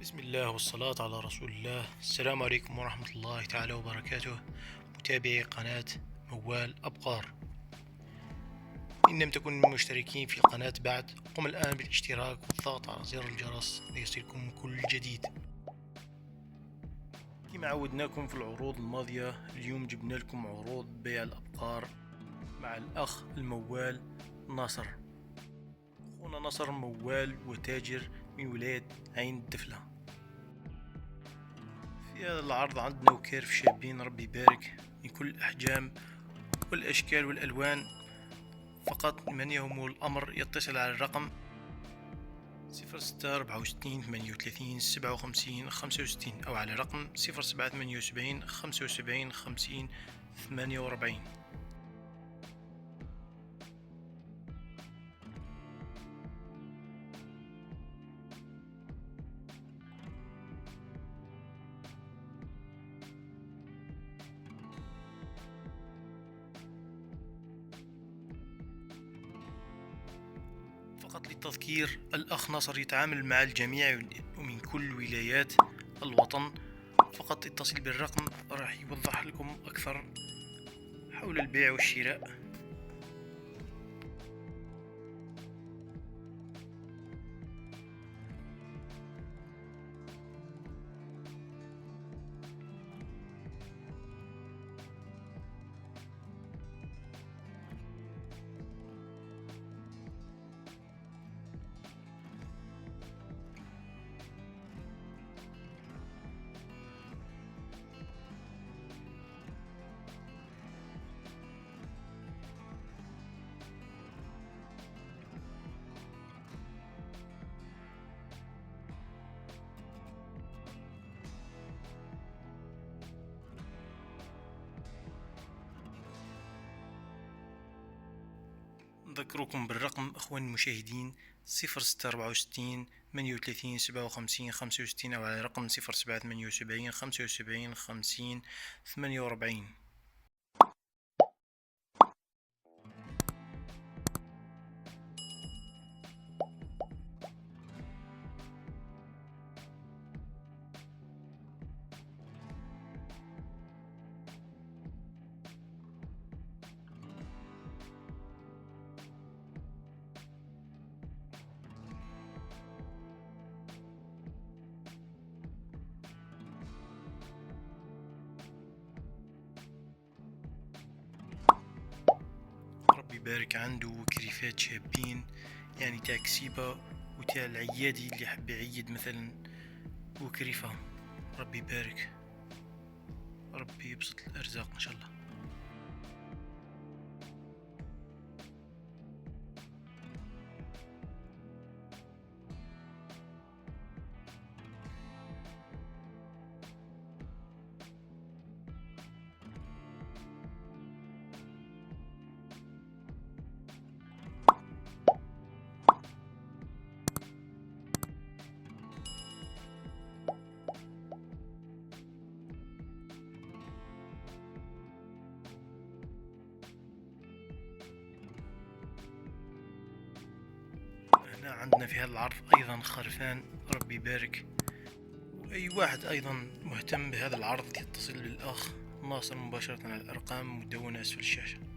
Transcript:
بسم الله والصلاة على رسول الله. السلام عليكم ورحمة الله تعالى وبركاته، متابعي قناة موال أبقار. إن لم تكونوا مشتركين في القناة بعد، قم الآن بالاشتراك والضغط على زر الجرس ليصلكم كل جديد. كما عودناكم في العروض الماضية، اليوم جبنا لكم عروض بيع الأبقار مع الأخ الموال ناصر. أخونا ناصر موال وتاجر من ولاية عين الدفلة. في هذا العرض عندنا وكيرف شابين ربي يبارك من كل الأحجام والأشكال والألوان. فقط من يهمه الأمر يتصل على الرقم 0664 38 57 65 أو على رقم 0778 75 50 48. فقط للتذكير، الأخ ناصر يتعامل مع الجميع ومن كل ولايات الوطن. فقط اتصل بالرقم راح يوضح لكم أكثر حول البيع والشراء. نذكركم بالرقم أخواني المشاهدين 0664 38 57 65 أو على رقم 0778 75 50 48. ربي يبارك، عنده كريفات شابين يعني تاع كسيبة وتاع العيادي اللي حب يعيد مثلا وكريفة. ربي يبارك، ربي يبسط الأرزاق إن شاء الله. هنا عندنا في هذا العرض أيضا خرفان. ربي يبارك، وأي واحد أيضا مهتم بهذا العرض يتصل بالأخ ناصر مباشرة على الأرقام المدونة أسفل الشاشة.